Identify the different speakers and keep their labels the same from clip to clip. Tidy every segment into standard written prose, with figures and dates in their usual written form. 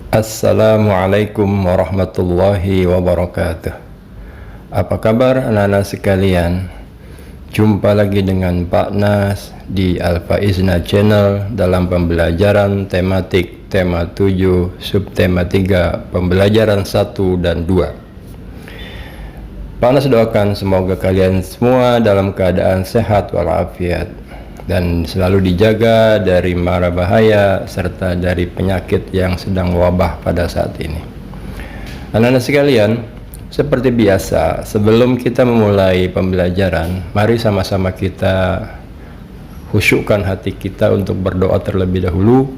Speaker 1: Assalamualaikum warahmatullahi wabarakatuh. Apa kabar anak-anak sekalian? Jumpa lagi dengan Pak Nas di Al-Faizna Channel dalam pembelajaran tematik tema 7 subtema 3 pembelajaran 1 dan 2. Pak Nas doakan semoga kalian semua dalam keadaan sehat walafiat dan selalu dijaga dari mara bahaya serta dari penyakit yang sedang wabah pada saat ini. Anak-anak sekalian, seperti biasa, sebelum kita memulai pembelajaran, mari sama-sama kita khusyukkan hati kita untuk berdoa terlebih dahulu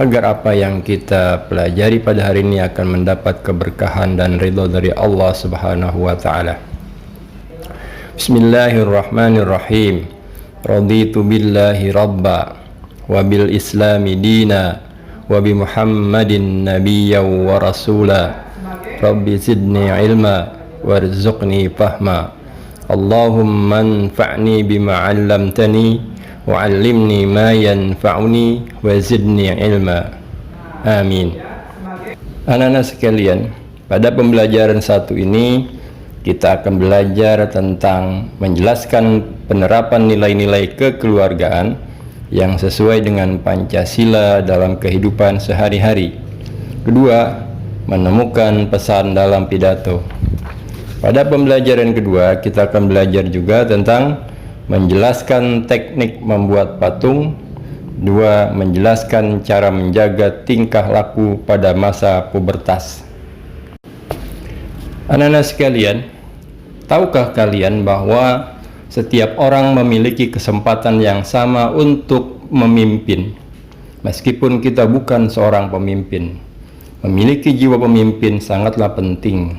Speaker 1: agar apa yang kita pelajari pada hari ini akan mendapat keberkahan dan ridha dari Allah Subhanahu wa taala. Bismillahirrahmanirrahim. Raditu billahi rabba wa bil islami dina wa bi muhammadin nabiyya wa rasula. Rabbi zidni ilma warzuqni fahma. Allahumma anfa'ni bima 'allamtani wa 'allimni ma yanfa'uni wa zidni ilma. Amin. Anak-anak sekalian, pada pembelajaran satu ini kita akan belajar tentang menjelaskan penerapan nilai-nilai kekeluargaan yang sesuai dengan Pancasila dalam kehidupan sehari-hari. Kedua, menemukan pesan dalam pidato. Pada pembelajaran kedua, kita akan belajar juga tentang menjelaskan teknik membuat patung. Dua, menjelaskan cara menjaga tingkah laku pada masa pubertas. Anak-anak sekalian, tahukah kalian bahwa setiap orang memiliki kesempatan yang sama untuk memimpin? Meskipun kita bukan seorang pemimpin, memiliki jiwa pemimpin sangatlah penting.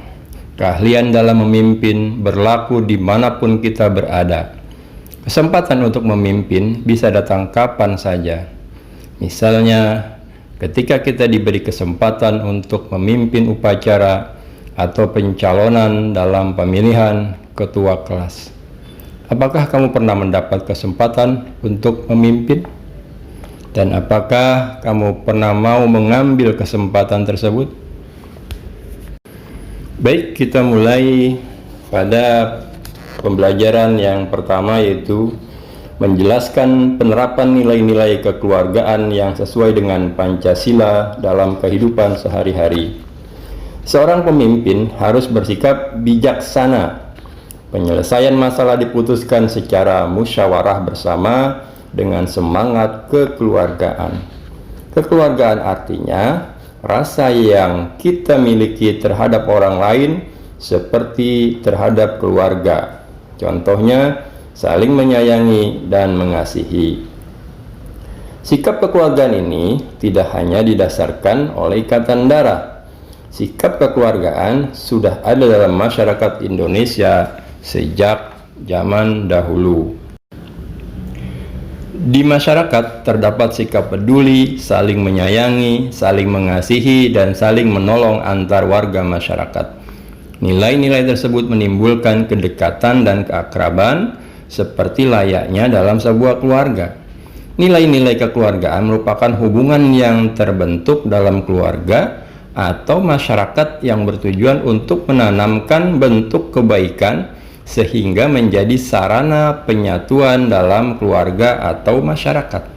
Speaker 1: Keahlian dalam memimpin berlaku dimanapun kita berada. Kesempatan untuk memimpin bisa datang kapan saja. Misalnya, ketika kita diberi kesempatan untuk memimpin upacara atau pencalonan dalam pemilihan ketua kelas. Apakah kamu pernah mendapat kesempatan untuk memimpin? Dan apakah kamu pernah mau mengambil kesempatan tersebut? Baik, kita mulai pada pembelajaran yang pertama, yaitu menjelaskan penerapan nilai-nilai kekeluargaan yang sesuai dengan Pancasila dalam kehidupan sehari-hari. Seorang pemimpin harus bersikap bijaksana. Penyelesaian masalah diputuskan secara musyawarah bersama dengan semangat kekeluargaan. Kekeluargaan artinya rasa yang kita miliki terhadap orang lain seperti terhadap keluarga. Contohnya, saling menyayangi dan mengasihi. Sikap kekeluargaan ini tidak hanya didasarkan oleh ikatan darah. Sikap kekeluargaan sudah ada dalam masyarakat Indonesia sejak zaman dahulu. Di masyarakat terdapat sikap peduli, saling menyayangi, saling mengasihi, dan saling menolong antar warga masyarakat. Nilai-nilai tersebut menimbulkan kedekatan dan keakraban seperti layaknya dalam sebuah keluarga. Nilai-nilai kekeluargaan merupakan hubungan yang terbentuk dalam keluarga atau masyarakat yang bertujuan untuk menanamkan bentuk kebaikan sehingga menjadi sarana penyatuan dalam keluarga atau masyarakat.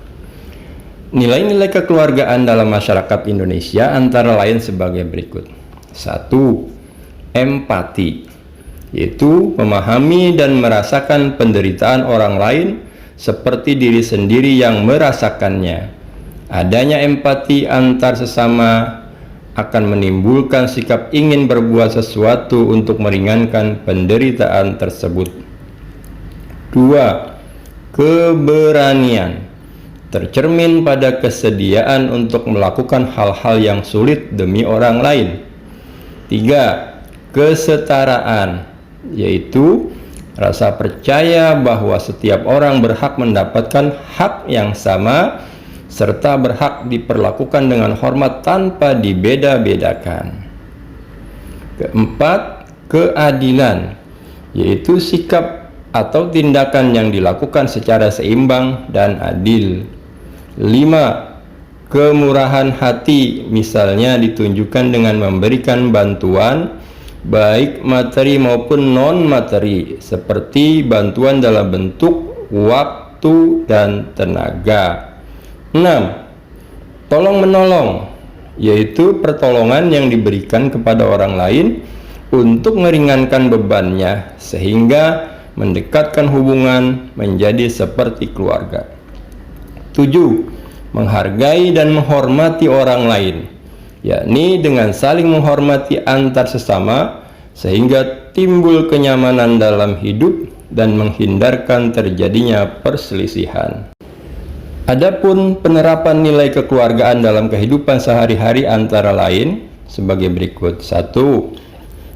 Speaker 1: Nilai-nilai kekeluargaan dalam masyarakat Indonesia antara lain sebagai berikut. 1. Empati, yaitu memahami dan merasakan penderitaan orang lain seperti diri sendiri yang merasakannya. Adanya empati antar sesama akan menimbulkan sikap ingin berbuat sesuatu untuk meringankan penderitaan tersebut. 2. Keberanian, tercermin pada kesediaan untuk melakukan hal-hal yang sulit demi orang lain. 3. Kesetaraan, yaitu rasa percaya bahwa setiap orang berhak mendapatkan hak yang sama serta berhak diperlakukan dengan hormat tanpa dibeda-bedakan. 4. Keadilan, yaitu sikap atau tindakan yang dilakukan secara seimbang dan adil. 5. kemurahan hati, misalnya ditunjukkan dengan memberikan bantuan baik materi maupun non-materi, seperti bantuan dalam bentuk waktu dan tenaga. 6. Tolong menolong, yaitu pertolongan yang diberikan kepada orang lain untuk meringankan bebannya sehingga mendekatkan hubungan menjadi seperti keluarga. 7. Menghargai dan menghormati orang lain, yakni dengan saling menghormati antar sesama sehingga timbul kenyamanan dalam hidup dan menghindarkan terjadinya perselisihan. Adapun penerapan nilai kekeluargaan dalam kehidupan sehari-hari antara lain sebagai berikut. 1.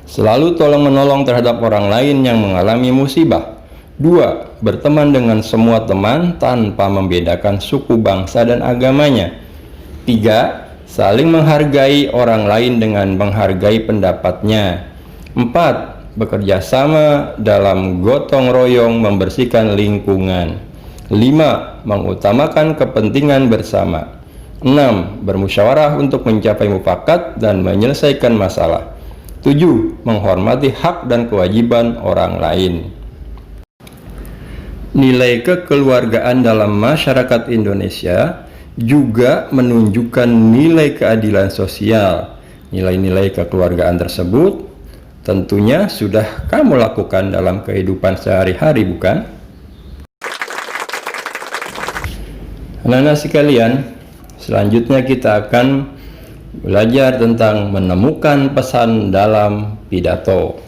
Speaker 1: Selalu tolong menolong terhadap orang lain yang mengalami musibah. 2. Berteman dengan semua teman tanpa membedakan suku, bangsa, dan agamanya. 3. Saling menghargai orang lain dengan menghargai pendapatnya. 4. Bekerja sama dalam gotong royong membersihkan lingkungan. 5. Mengutamakan kepentingan bersama. 6. Bermusyawarah untuk mencapai mufakat dan menyelesaikan masalah. 7. Menghormati hak dan kewajiban orang lain. Nilai kekeluargaan dalam masyarakat Indonesia juga menunjukkan nilai keadilan sosial. Nilai-nilai kekeluargaan tersebut tentunya sudah kamu lakukan dalam kehidupan sehari-hari, bukan? Anak-anak sekalian, selanjutnya kita akan belajar tentang menemukan pesan dalam pidato.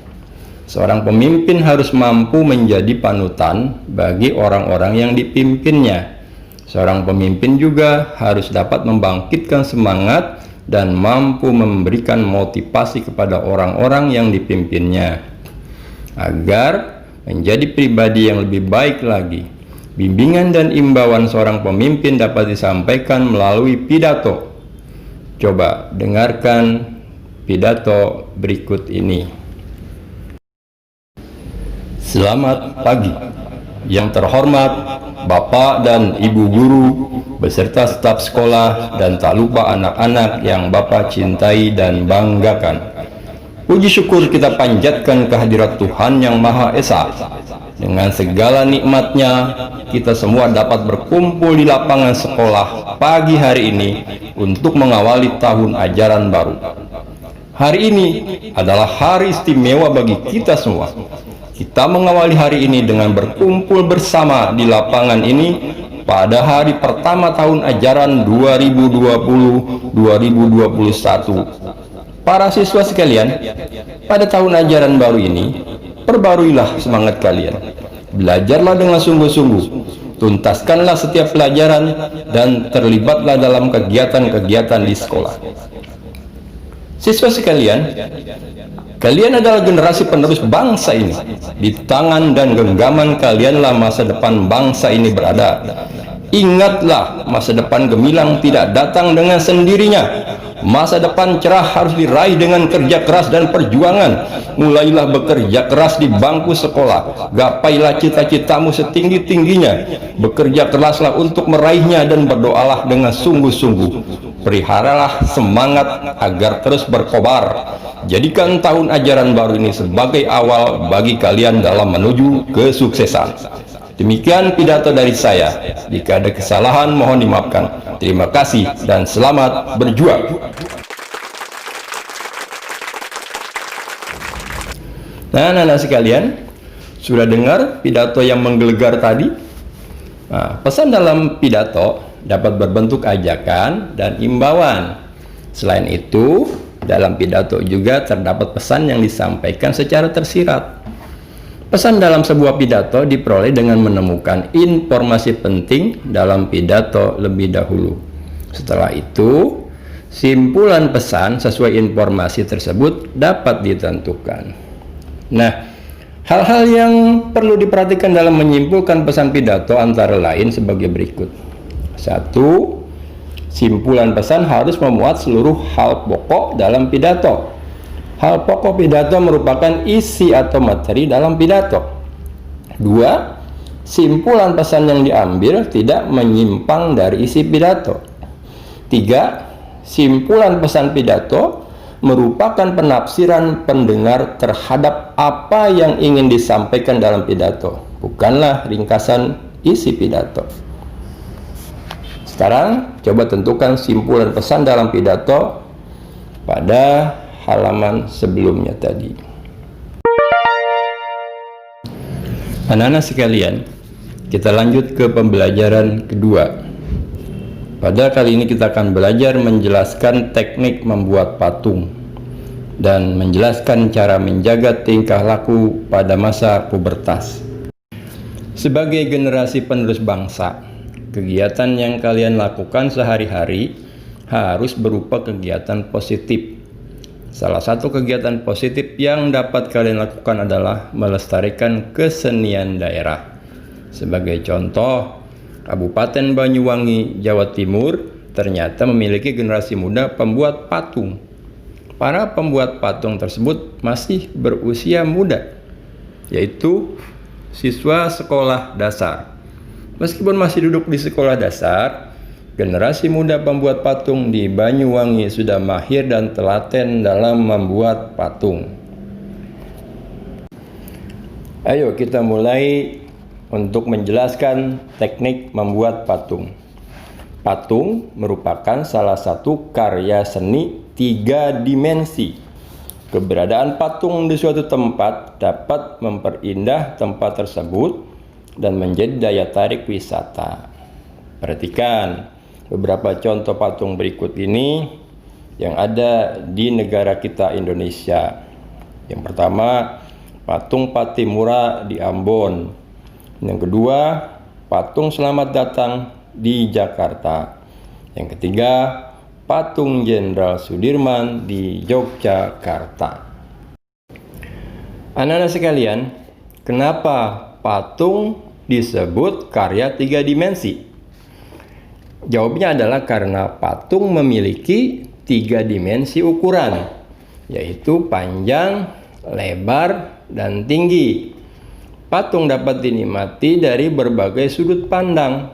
Speaker 1: Seorang pemimpin harus mampu menjadi panutan bagi orang-orang yang dipimpinnya. Seorang pemimpin juga harus dapat membangkitkan semangat dan mampu memberikan motivasi kepada orang-orang yang dipimpinnya agar menjadi pribadi yang lebih baik lagi. Bimbingan dan imbauan seorang pemimpin dapat disampaikan melalui pidato. Coba dengarkan pidato berikut ini. Selamat pagi, yang terhormat Bapak dan Ibu guru beserta staf sekolah dan tak lupa anak-anak yang Bapak cintai dan banggakan. Puji syukur kita panjatkan kehadirat Tuhan Yang Maha Esa. Dengan segala nikmatnya, kita semua dapat berkumpul di lapangan sekolah pagi hari ini untuk mengawali tahun ajaran baru. Hari ini adalah hari istimewa bagi kita semua. Kita mengawali hari ini dengan berkumpul bersama di lapangan ini pada hari pertama tahun ajaran 2020-2021. Para siswa sekalian, pada tahun ajaran baru ini, perbaruilah semangat kalian. Belajarlah dengan sungguh-sungguh, tuntaskanlah setiap pelajaran, dan terlibatlah dalam kegiatan-kegiatan di sekolah. Siswa sekalian, kalian adalah generasi penerus bangsa ini. Di tangan dan genggaman kalianlah masa depan bangsa ini berada. Ingatlah, masa depan gemilang tidak datang dengan sendirinya. Masa depan cerah harus diraih dengan kerja keras dan perjuangan. Mulailah bekerja keras di bangku sekolah. Gapailah cita-citamu setinggi-tingginya. Bekerja keraslah untuk meraihnya dan berdoalah dengan sungguh-sungguh. Peliharalah semangat agar terus berkobar. Jadikan tahun ajaran baru ini sebagai awal bagi kalian dalam menuju kesuksesan. Demikian pidato dari saya. Jika ada kesalahan mohon dimaafkan. Terima kasih dan selamat berjuang. Nah, anak-anak sekalian, sudah dengar pidato yang menggelegar tadi? Nah, pesan dalam pidato dapat berbentuk ajakan dan imbauan. Selain itu, dalam pidato juga terdapat pesan yang disampaikan secara tersirat. Pesan dalam sebuah pidato diperoleh dengan menemukan informasi penting dalam pidato lebih dahulu. Setelah itu, simpulan pesan sesuai informasi tersebut dapat ditentukan. Nah, hal-hal yang perlu diperhatikan dalam menyimpulkan pesan pidato antara lain sebagai berikut. 1. Simpulan pesan harus memuat seluruh hal pokok dalam pidato. Hal pokok pidato merupakan isi atau materi dalam pidato. 2. Simpulan pesan yang diambil tidak menyimpang dari isi pidato. 3. Tiga, simpulan pesan pidato merupakan penafsiran pendengar terhadap apa yang ingin disampaikan dalam pidato, bukanlah ringkasan isi pidato. Sekarang coba tentukan simpulan pesan dalam pidato pada halaman sebelumnya tadi. Anak-anak sekalian, kita lanjut ke pembelajaran kedua. Pada kali ini kita akan belajar menjelaskan teknik membuat patung dan menjelaskan cara menjaga tingkah laku pada masa pubertas. Sebagai generasi penerus bangsa, kegiatan yang kalian lakukan sehari-hari harus berupa kegiatan positif. Salah satu kegiatan positif yang dapat kalian lakukan adalah melestarikan kesenian daerah. Sebagai contoh, Kabupaten Banyuwangi, Jawa Timur ternyata memiliki generasi muda pembuat patung. Para pembuat patung tersebut masih berusia muda, yaitu siswa sekolah dasar. Meskipun masih duduk di sekolah dasar, generasi muda pembuat patung di Banyuwangi sudah mahir dan telaten dalam membuat patung. Ayo kita mulai untuk menjelaskan teknik membuat patung. Patung merupakan salah satu karya seni 3 dimensi. Keberadaan patung di suatu tempat dapat memperindah tempat tersebut dan menjadi daya tarik wisata. Perhatikan beberapa contoh patung berikut ini yang ada di negara kita Indonesia. Yang pertama, patung Patimura di Ambon. Yang kedua, patung Selamat Datang di Jakarta. Yang ketiga, patung Jenderal Sudirman di Yogyakarta. Anak-anak sekalian, kenapa patung disebut karya 3 dimensi? Jawabnya adalah karena patung memiliki 3 dimensi ukuran, yaitu panjang, lebar, dan tinggi. Patung dapat dinikmati dari berbagai sudut pandang.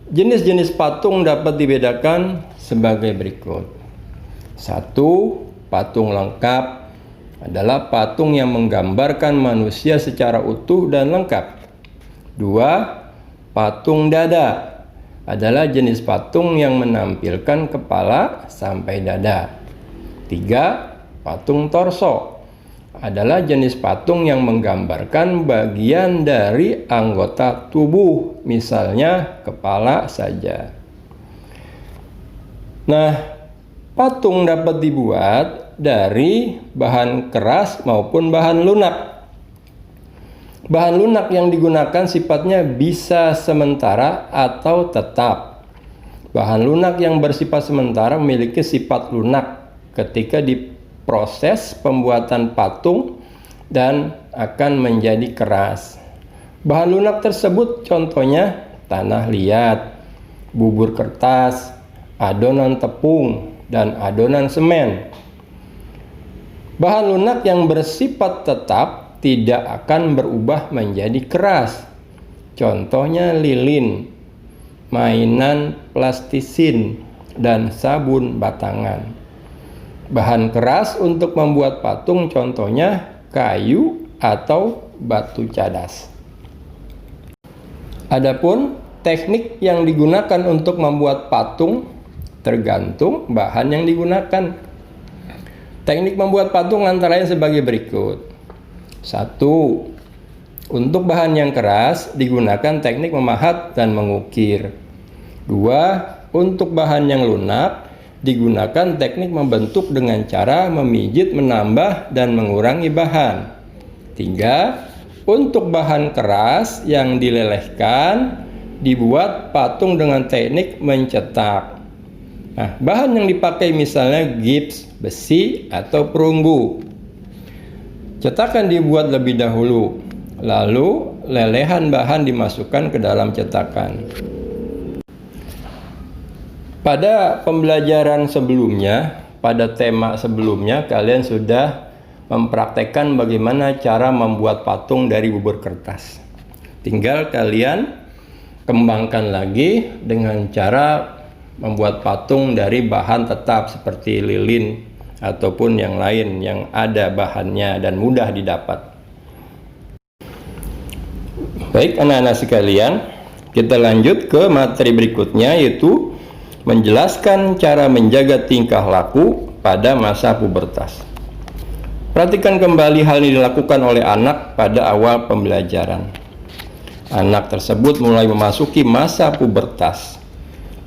Speaker 1: Jenis-jenis patung dapat dibedakan sebagai berikut. 1. Patung lengkap adalah patung yang menggambarkan manusia secara utuh dan lengkap. 2. Patung dada adalah jenis patung yang menampilkan kepala sampai dada. 3. Patung torso adalah jenis patung yang menggambarkan bagian dari anggota tubuh, misalnya kepala saja. Nah, patung dapat dibuat dari bahan keras maupun bahan lunak. Bahan lunak yang digunakan sifatnya bisa sementara atau tetap. Bahan lunak yang bersifat sementara memiliki sifat lunak ketika diproses pembuatan patung dan akan menjadi keras. Bahan lunak tersebut contohnya tanah liat, bubur kertas, adonan tepung, dan adonan semen. Bahan lunak yang bersifat tetap tidak akan berubah menjadi keras. Contohnya lilin, mainan plastisin, dan sabun batangan. Bahan keras untuk membuat patung contohnya kayu atau batu cadas. Adapun teknik yang digunakan untuk membuat patung tergantung bahan yang digunakan. Teknik membuat patung antara lain sebagai berikut. 1. Untuk bahan yang keras digunakan teknik memahat dan mengukir. 2. Untuk bahan yang lunak digunakan teknik membentuk dengan cara memijit, menambah, dan mengurangi bahan. 3. Untuk bahan keras yang dilelehkan dibuat patung dengan teknik mencetak. Nah, bahan yang dipakai misalnya gips, besi, atau perunggu. Cetakan dibuat lebih dahulu, lalu lelehan bahan dimasukkan ke dalam cetakan. Pada pembelajaran sebelumnya, pada tema sebelumnya, kalian sudah mempraktekkan bagaimana cara membuat patung dari bubur kertas. Tinggal kalian kembangkan lagi dengan cara membuat patung dari bahan tetap seperti lilin ataupun yang lain yang ada bahannya dan mudah didapat. Baik anak-anak sekalian, kita lanjut ke materi berikutnya, yaitu menjelaskan cara menjaga tingkah laku pada masa pubertas. Perhatikan kembali hal ini dilakukan oleh anak pada awal pembelajaran. Anak tersebut mulai memasuki masa pubertas.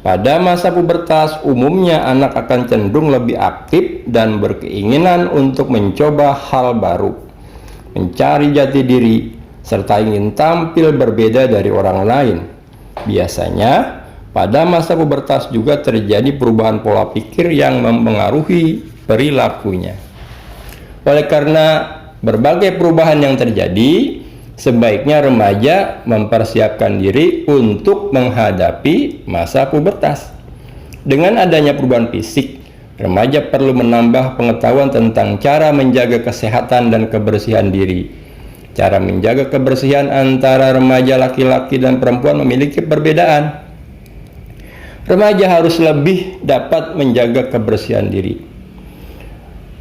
Speaker 1: Pada masa pubertas, umumnya anak akan cenderung lebih aktif dan berkeinginan untuk mencoba hal baru, mencari jati diri, serta ingin tampil berbeda dari orang lain. Biasanya, pada masa pubertas juga terjadi perubahan pola pikir yang mempengaruhi perilakunya. Oleh karena berbagai perubahan yang terjadi, sebaiknya remaja mempersiapkan diri untuk menghadapi masa pubertas. Dengan adanya perubahan fisik, remaja perlu menambah pengetahuan tentang cara menjaga kesehatan dan kebersihan diri. Cara menjaga kebersihan antara remaja laki-laki dan perempuan memiliki perbedaan. Remaja harus lebih dapat menjaga kebersihan diri.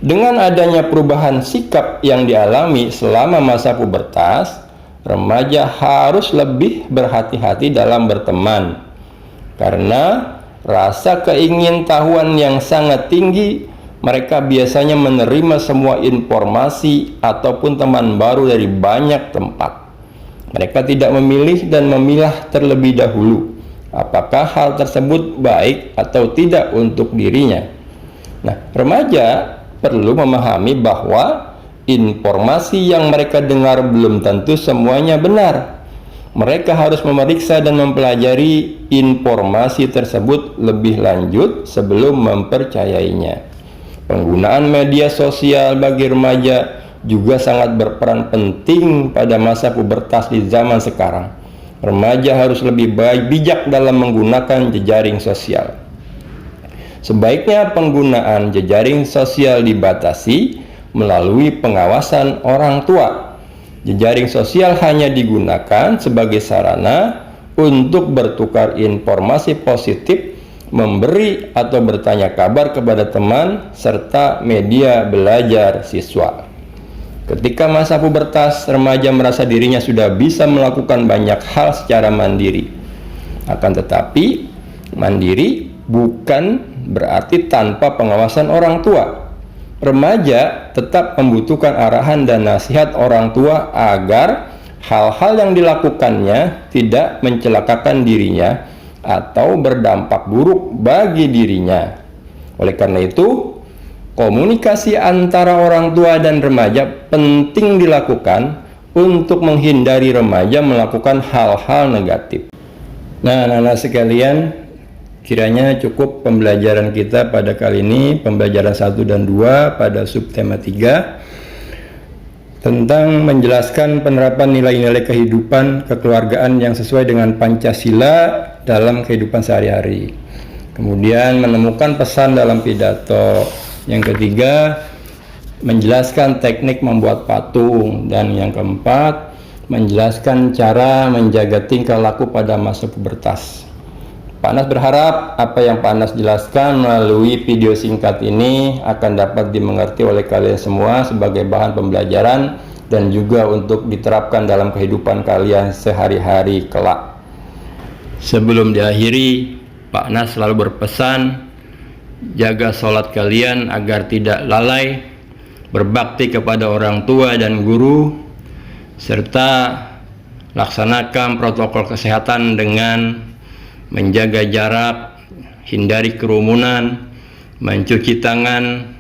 Speaker 1: Dengan adanya perubahan sikap yang dialami selama masa pubertas, remaja harus lebih berhati-hati dalam berteman, karena rasa keingintahuan yang sangat tinggi. Mereka biasanya menerima semua informasi ataupun teman baru dari banyak tempat. Mereka tidak memilih dan memilah terlebih dahulu apakah hal tersebut baik atau tidak untuk dirinya. Nah, remaja perlu memahami bahwa informasi yang mereka dengar belum tentu semuanya benar. Mereka harus memeriksa dan mempelajari informasi tersebut lebih lanjut sebelum mempercayainya. Penggunaan media sosial bagi remaja juga sangat berperan penting pada masa pubertas di zaman sekarang. Remaja harus lebih bijak dalam menggunakan jejaring sosial. Sebaiknya penggunaan jejaring sosial dibatasi melalui pengawasan orang tua. Jejaring sosial hanya digunakan sebagai sarana untuk bertukar informasi positif, memberi atau bertanya kabar kepada teman, serta media belajar siswa. Ketika masa pubertas, remaja merasa dirinya sudah bisa melakukan banyak hal secara mandiri. Akan tetapi, mandiri bukan berarti tanpa pengawasan orang tua. Remaja tetap membutuhkan arahan dan nasihat orang tua agar hal-hal yang dilakukannya tidak mencelakakan dirinya atau berdampak buruk bagi dirinya. Oleh karena itu, komunikasi antara orang tua dan remaja penting dilakukan untuk menghindari remaja melakukan hal-hal negatif. Nah, anak-anak sekalian, kiranya cukup pembelajaran kita pada kali ini, pembelajaran 1 dan 2 pada subtema 3 tentang menjelaskan penerapan nilai-nilai kehidupan kekeluargaan yang sesuai dengan Pancasila dalam kehidupan sehari-hari. Kemudian menemukan pesan dalam pidato. Yang ketiga, menjelaskan teknik membuat patung. Dan yang keempat, menjelaskan cara menjaga tingkah laku pada masa pubertas. Pak Anas berharap apa yang Pak Anas jelaskan melalui video singkat ini akan dapat dimengerti oleh kalian semua sebagai bahan pembelajaran dan juga untuk diterapkan dalam kehidupan kalian sehari-hari kelak. Sebelum diakhiri, Pak Anas selalu berpesan, jaga sholat kalian agar tidak lalai, berbakti kepada orang tua dan guru, serta laksanakan protokol kesehatan dengan menjaga jarak, hindari kerumunan, mencuci tangan,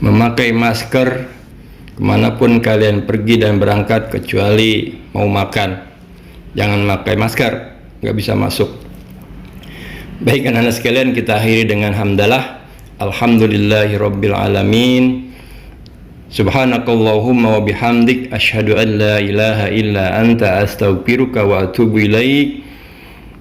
Speaker 1: memakai masker kemanapun kalian pergi dan berangkat kecuali mau makan. Jangan pakai masker, nggak bisa masuk. Baik anak-anak sekalian, kita akhiri dengan hamdalah. Alhamdulillahirabbil alamin. Subhanakallahumma wa bihamdik asyhadu an la ilaha illa anta astaghfiruka wa atubu ilaik.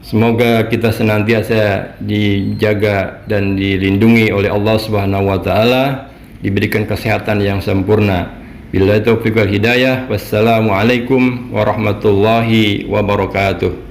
Speaker 1: Semoga kita senantiasa dijaga dan dilindungi oleh Allah Subhanahu wa taala, diberikan kesehatan yang sempurna. Billahi taufiq wal hidayah. Wassalamualaikum warahmatullahi wabarakatuh.